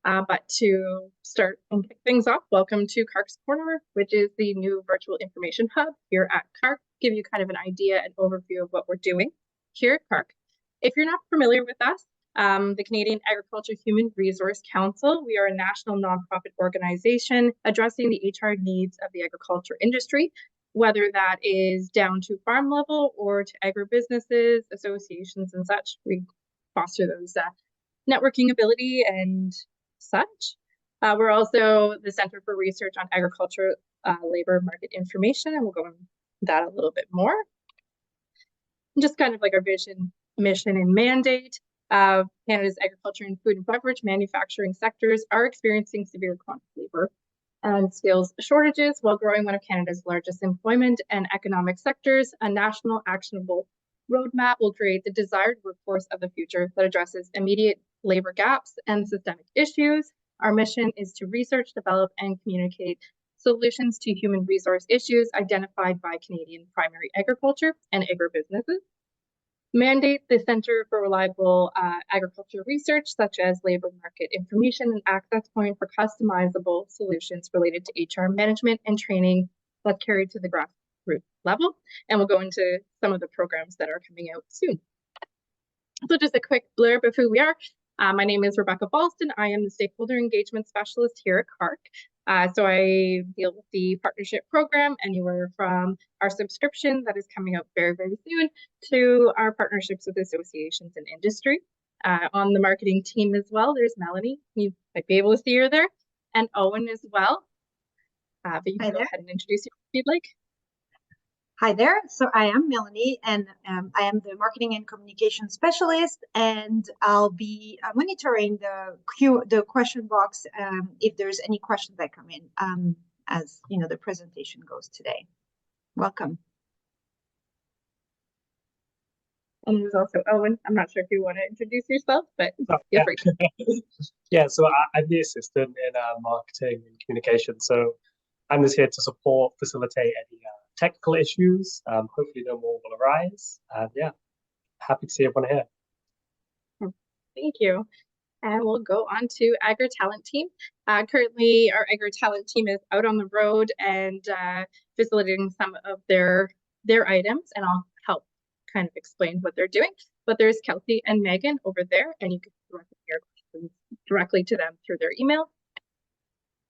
But to start and kick things off, welcome to CAHRC's Corner, which is the new virtual information hub here at CAHRC. Give you kind of an idea and overview of what we're doing here at CAHRC. If you're not familiar with us, the Canadian Agriculture Human Resource Council, we are a national nonprofit organization addressing the HR needs of the agriculture industry, whether that is down to farm level or to agribusinesses, associations, and such. We foster those networking ability and such. We're also the Center for Research on Agriculture Labor Market Information, and we'll go into that a little bit more. Just kind of like our vision, mission, and mandate. Canada's agriculture and food and beverage manufacturing sectors are experiencing severe chronic labor and skills shortages while growing one of Canada's largest employment and economic sectors. A national actionable roadmap will create the desired workforce of the future that addresses immediate labor gaps and systemic issues. Our mission is to research, develop, and communicate solutions to human resource issues identified by Canadian primary agriculture and agribusinesses. Mandate the Center for Reliable Agriculture Research, such as labor market information and access point for customizable solutions related to HR management and training that's carried to the grassroots level. And we'll go into some of the programs that are coming out soon. So just a quick blurb of who we are. My name is Rebecca Ballston. I am the Stakeholder Engagement Specialist here at CAHRC. So I deal with the partnership program anywhere from our subscription that is coming out very, very soon to our partnerships with associations and industry. On the marketing team as well, there's Melanie. You might be able to see her there, and Owen as well. But you can go ahead and introduce yourself if you'd like. Hi there. So I am Melanie, and I am the Marketing and Communication Specialist, and I'll be monitoring the question box if there's any questions that come in as the presentation goes today. Welcome. And there's also Owen. I'm not sure if you want to introduce yourself, but feel free. Yeah, so I'm the assistant in marketing and communication. So I'm just here to support, facilitate any technical issues. Hopefully no more will arise. And yeah, happy to see everyone here. Thank you. And we'll go on to Agri-Talent team. Currently, our Agri-Talent team is out on the road and facilitating some of their items, and I'll help kind of explain what they're doing. But there's Kelsey and Megan over there, and you can direct your questions directly to them through their email.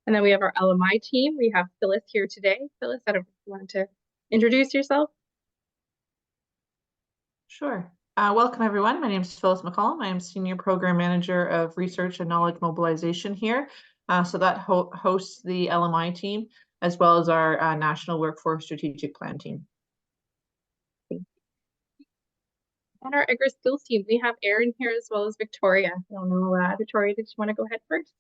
And then we have our LMI team. We have Phyllis here today. Phyllis, I don't know if you want to introduce yourself. Sure. Welcome, everyone. My name is Phyllis McCollum. I am Senior Program Manager of Research and Knowledge Mobilization here. So that hosts the LMI team, as well as our National Workforce Strategic Plan team. And our Agri Skills team, we have Erin here as well as Victoria. I don't know, Victoria, did you want to go ahead first?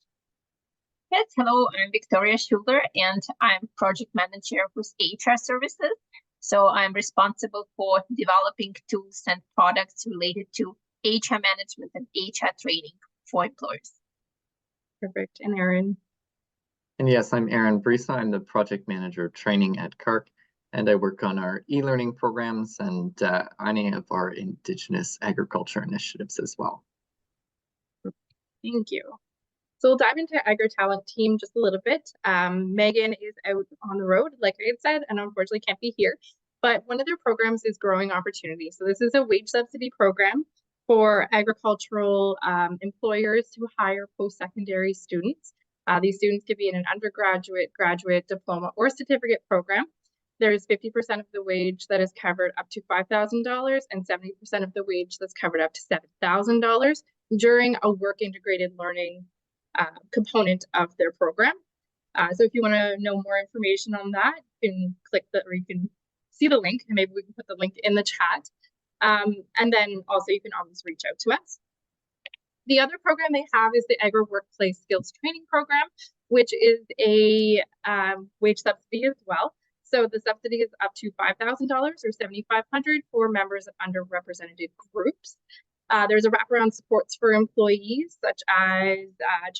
Yes, hello, I'm Victoria Schuler, and I'm project manager with CAHRC services. So I'm responsible for developing tools and products related to HR management and HR training for employers. Perfect. And Erin? And yes, I'm Erin Brisa. I'm the project manager of training at CAHRC, and I work on our e-learning programs and any of our Indigenous agriculture initiatives as well. Thank you. So we'll dive into Agri-Talent team just a little bit. Megan is out on the road, like I had said, and unfortunately can't be here. But one of their programs is Growing Opportunity. So this is a wage subsidy program for agricultural employers to hire post-secondary students. These students could be in an undergraduate, graduate, diploma, or certificate program. There's 50% of the wage that is covered up to $5,000 and 70% of the wage that's covered up to $7,000 during a work integrated learning component of their program. So if you want to know more information on that, you can click or you can see the link, and maybe we can put the link in the chat. And then also you can always reach out to us. The other program they have is the Agri Workplace Skills Training Program, which is a wage subsidy as well. So the subsidy is up to $5,000 or $7,500 for members of underrepresented groups. There's a wraparound supports for employees, such as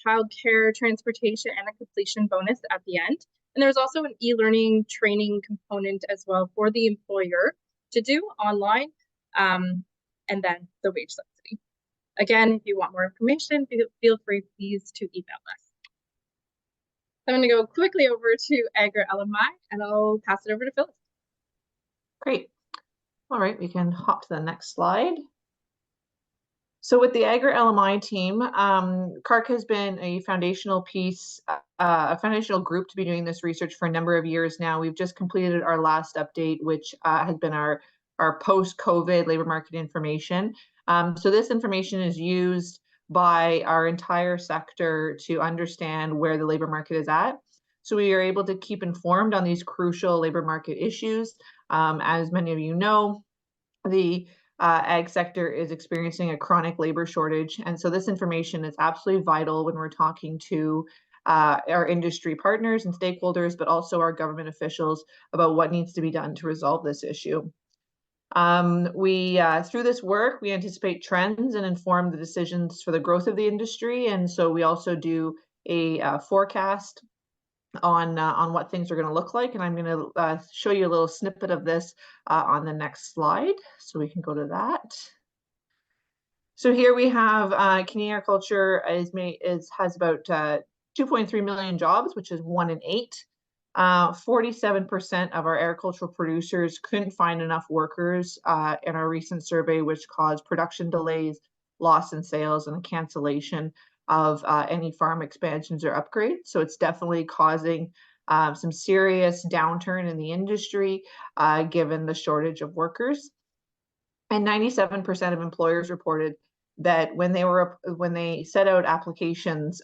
childcare, transportation, and a completion bonus at the end. And there's also an e-learning training component as well for the employer to do online, and then the wage subsidy. Again, if you want more information, feel free, please, to email us. I'm going to go quickly over to CAHRC and I'll pass it over to Phyllis. Great. All right, we can hop to the next slide. So with the CAHRC team, CAHRC has been a foundational piece, a foundational group to be doing this research for a number of years now. We've just completed our last update, which has been our post-COVID labor market information. So this information is used by our entire sector to understand where the labor market is at. So we are able to keep informed on these crucial labor market issues. As many of you know, the ag sector is experiencing a chronic labor shortage. And so this information is absolutely vital when we're talking to our industry partners and stakeholders, but also our government officials about what needs to be done to resolve this issue. Through this work, we anticipate trends and inform the decisions for the growth of the industry. And so we also do a forecast on what things are going to look like. And I'm going to show you a little snippet of this on the next slide. So we can go to that. So here we have Canadian agriculture has about 2.3 million jobs, which is 1 in 8. 47% of our agricultural producers couldn't find enough workers in our recent survey, which caused production delays, loss in sales, and a cancellation of any farm expansions or upgrades. So it's definitely causing some serious downturn in the industry, given the shortage of workers. And 97% of employers reported that when they set out applications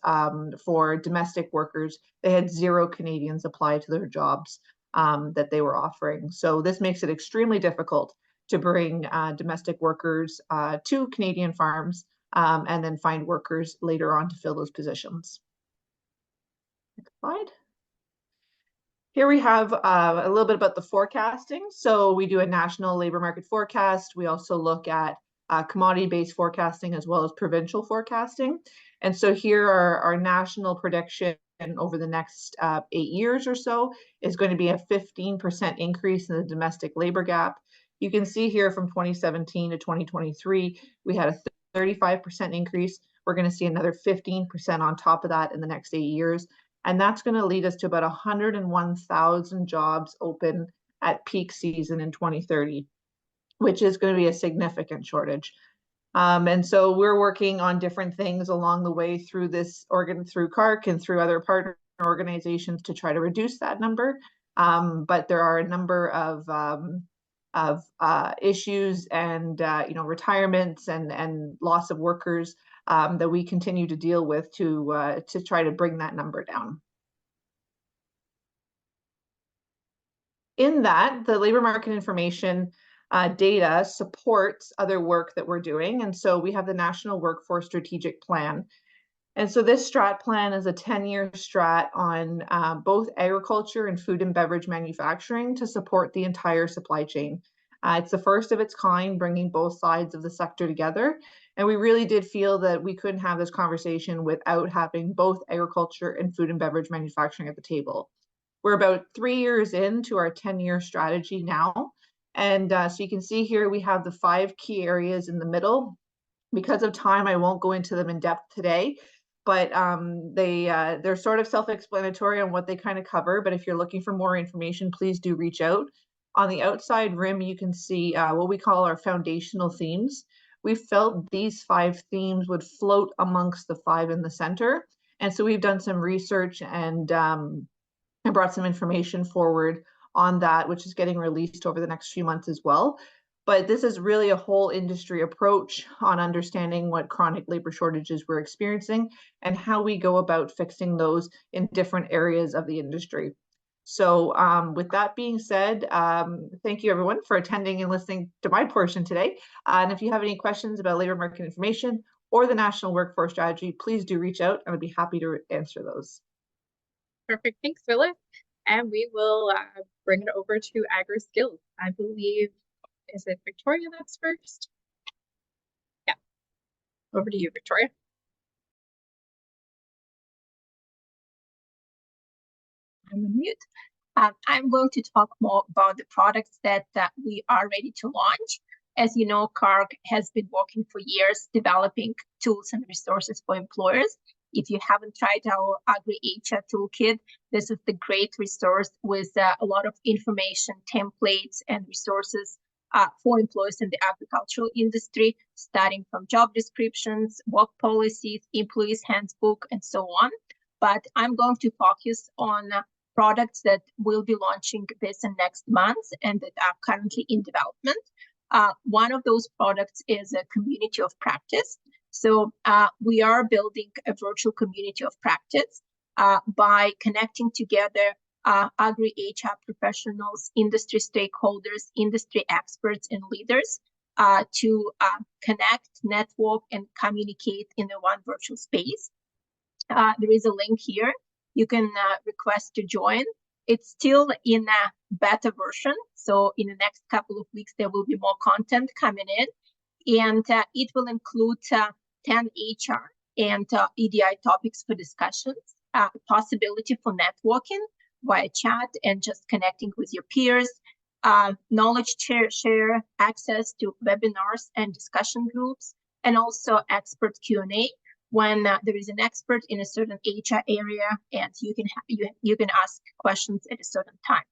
for domestic workers, they had 0 Canadians apply to their jobs that they were offering. So this makes it extremely difficult to bring domestic workers to Canadian farms and then find workers later on to fill those positions. Next slide. Here we have a little bit about the forecasting. So we do a national labor market forecast. We also look at commodity-based forecasting as well as provincial forecasting. And so here are our national prediction over the next 8 years or so is going to be a 15% increase in the domestic labor gap. You can see here from 2017 to 2023, we had a 35% increase. We're going to see another 15% on top of that in the next 8 years. And that's going to lead us to about 101,000 jobs open at peak season in 2030, which is going to be a significant shortage. And so we're working on different things along the way through this through CAHRC and through other partner organizations to try to reduce that number. But there are a number of issues and retirements and loss of workers that we continue to deal with to try to bring that number down. In that, the labor market information data supports other work that we're doing. And so we have the National Workforce Strategic Plan. And so this strat plan is a 10-year strat on both agriculture and food and beverage manufacturing to support the entire supply chain. It's the first of its kind, bringing both sides of the sector together. And we really did feel that we couldn't have this conversation without having both agriculture and food and beverage manufacturing at the table. We're about 3 years into our 10-year strategy now. And so you can see here we have the 5 key areas in the middle. Because of time, I won't go into them in depth today, but they're sort of self-explanatory on what they kind of cover. But if you're looking for more information, please do reach out. On the outside rim, you can see what we call our foundational themes. We felt these 5 themes would float amongst the 5 in the center. And so we've done some research and brought some information forward on that, which is getting released over the next few months as well. But this is really a whole industry approach on understanding what chronic labor shortages we're experiencing and how we go about fixing those in different areas of the industry. So with that being said, thank you everyone for attending and listening to my portion today. And if you have any questions about labor market information or the National Workforce Strategy, please do reach out and I'd be happy to answer those. Perfect. Thanks, Phyllis. And we will bring it over to AgriSkills. I believe, is it Victoria that's first? Yeah. Over to you, Victoria. I'm on mute. I'm going to talk more about the products that we are ready to launch. As you know, CAHRC has been working for years developing tools and resources for employers. If you haven't tried our Agri-HR toolkit, this is the great resource with a lot of information, templates, and resources for employers in the agricultural industry, starting from job descriptions, work policies, employees handbook, and so on. But I'm going to focus on products that will be launching this and next month and that are currently in development. One of those products is a community of practice. So we are building a virtual community of practice by connecting together Agri-HR professionals, industry stakeholders, industry experts, and leaders to connect, network, and communicate in a one virtual space. There is a link here. You can request to join. It's still in a beta version, so in the next couple of weeks, there will be more content coming in, and it will include 10 HR and EDI topics for discussions, possibility for networking via chat and just connecting with your peers, knowledge share, access to webinars and discussion groups, and also expert Q&A when there is an expert in a certain HR area and you can ask questions at a certain time.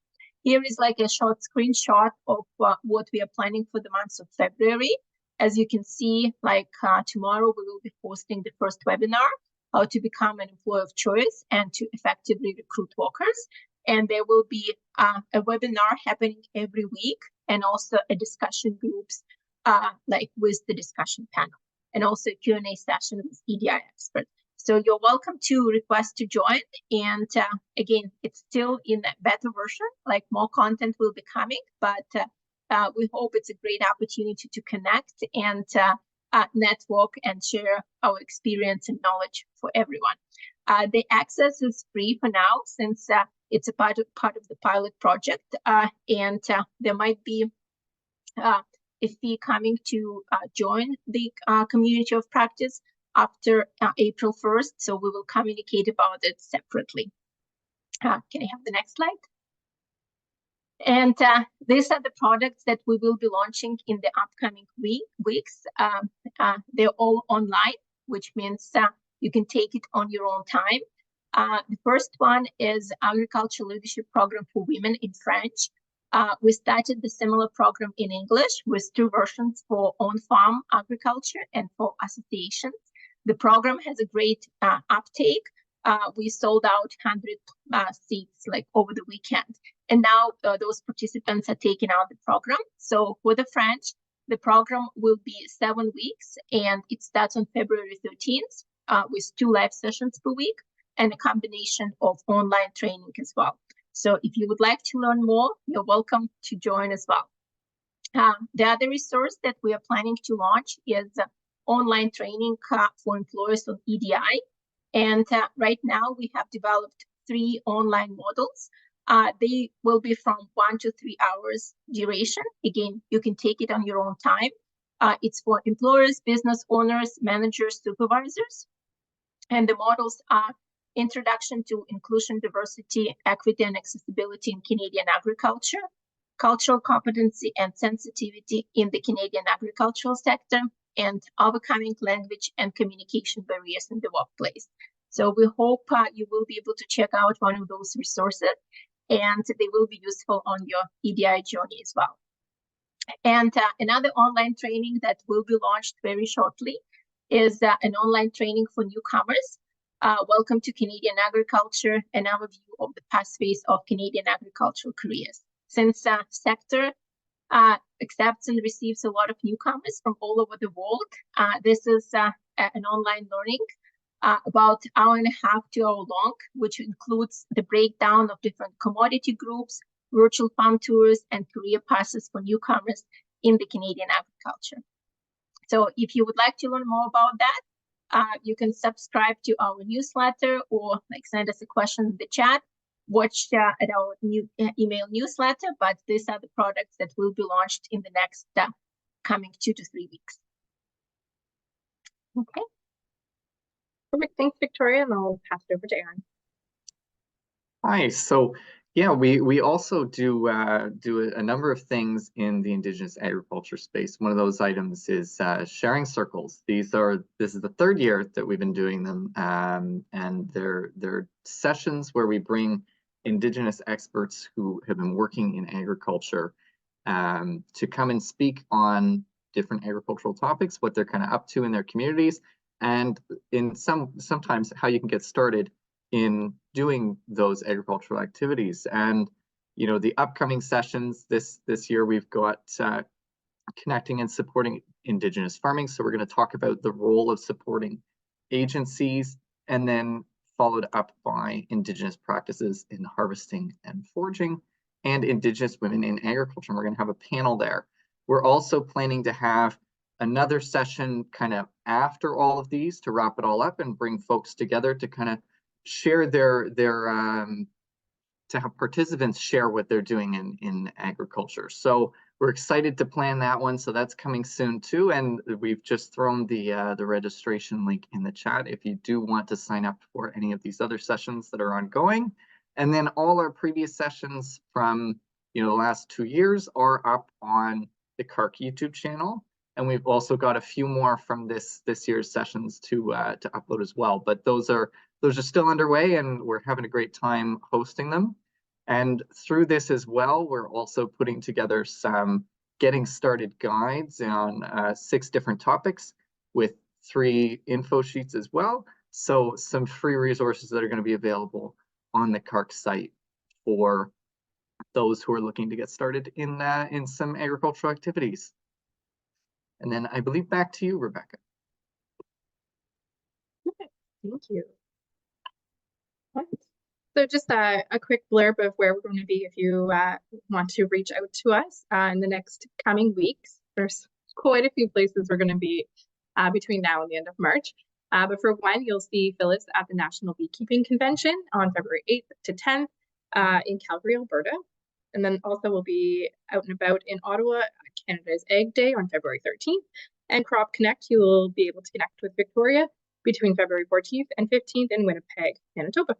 Here is like a short screenshot of what we are planning for the month of February. As you can see, like tomorrow we will be hosting the first webinar, how to become an employer of choice and to effectively recruit workers. And there will be a webinar happening every week and also a discussion groups like with the discussion panel and also a Q&A session with EDI experts. So you're welcome to request to join. And again, it's still in a beta version, like more content will be coming, but we hope it's a great opportunity to connect and network and share our experience and knowledge for everyone. The access is free for now since it's a part of the pilot project, and there might be a fee coming to join the community of practice after April 1st, so we will communicate about it separately. Can I have the next slide? And these are the products that we will be launching in the upcoming weeks. They're all online, which means you can take it on your own time. The first one is Agriculture Leadership Program for Women in French. We started the similar program in English with 2 versions for on-farm agriculture and for associations. The program has a great uptake. We sold out 100 seats like over the weekend. And now those participants are taking out the program. So for the French, the program will be 7 weeks and it starts on February 13th with 2 live sessions per week and a combination of online training as well. So if you would like to learn more, you're welcome to join as well. The other resource that we are planning to launch is online training for employers on EDI. And right now we have developed 3 online models. They will be from 1 to 3 hours duration. Again, you can take it on your own time. It's for employers, business owners, managers, supervisors. And the models are Introduction to Inclusion, Diversity, Equity, and Accessibility in Canadian Agriculture, Cultural Competency and Sensitivity in the Canadian Agricultural Sector, and Overcoming Language and Communication Barriers in the Workplace. So we hope you will be able to check out one of those resources and they will be useful on your EDI journey as well. And another online training that will be launched very shortly is an online training for newcomers. Welcome to Canadian Agriculture, an overview of the pathways of Canadian agricultural careers. Since sector accepts and receives a lot of newcomers from all over the world, this is an online learning about 1.5 hours to 1 hour long, which includes the breakdown of different commodity groups, virtual farm tours, and career passes for newcomers in the Canadian agriculture. So if you would like to learn more about that, you can subscribe to our newsletter or like send us a question in the chat, watch at our new email newsletter, but these are the products that will be launched in the next coming 2 to 3 weeks. Okay. Perfect. Thanks, Victoria, and I'll pass it over to Aaron. Hi, so Yeah, we also do a number of things in the Indigenous agriculture space. One of those items is sharing circles. This is the third year that we've been doing them, and they're sessions where we bring Indigenous experts who have been working in agriculture to come and speak on different agricultural topics, what they're kind of up to in their communities, and sometimes how you can get started in doing those agricultural activities. And the upcoming sessions this year, we've got connecting and supporting Indigenous farming. So we're going to talk about the role of supporting agencies, and then followed up by Indigenous practices in harvesting and foraging, and Indigenous women in agriculture. And we're going to have a panel there. We're also planning to have another session kind of after all of these to wrap it all up and bring folks together to kind of share to have participants share what they're doing in agriculture. So we're excited to plan that one. So that's coming soon too. And we've just thrown the registration link in the chat if you do want to sign up for any of these other sessions that are ongoing. And then all our previous sessions from the last 2 years are up on the CAHRC YouTube channel. And we've also got a few more from this year's sessions to upload as well. But those are still underway, and we're having a great time hosting them. And through this as well, we're also putting together some getting started guides on 6 different topics with 3 info sheets as well. So some free resources that are going to be available on the CAHRC site for those who are looking to get started in some agricultural activities. And then I believe back to you, Rebecca. Thank you. So just a quick blurb of where we're going to be if you want to reach out to us in the next coming weeks. There's quite a few places we're going to be between now and the end of March. But for one, you'll see Phyllis at the National Beekeeping Convention on February 8th to 10th in Calgary, Alberta. And then also we'll be out and about in Ottawa at Canada's Egg Day on February 13th. And Crop Connect, you will be able to connect with Victoria between February 14th and 15th in Winnipeg, Manitoba.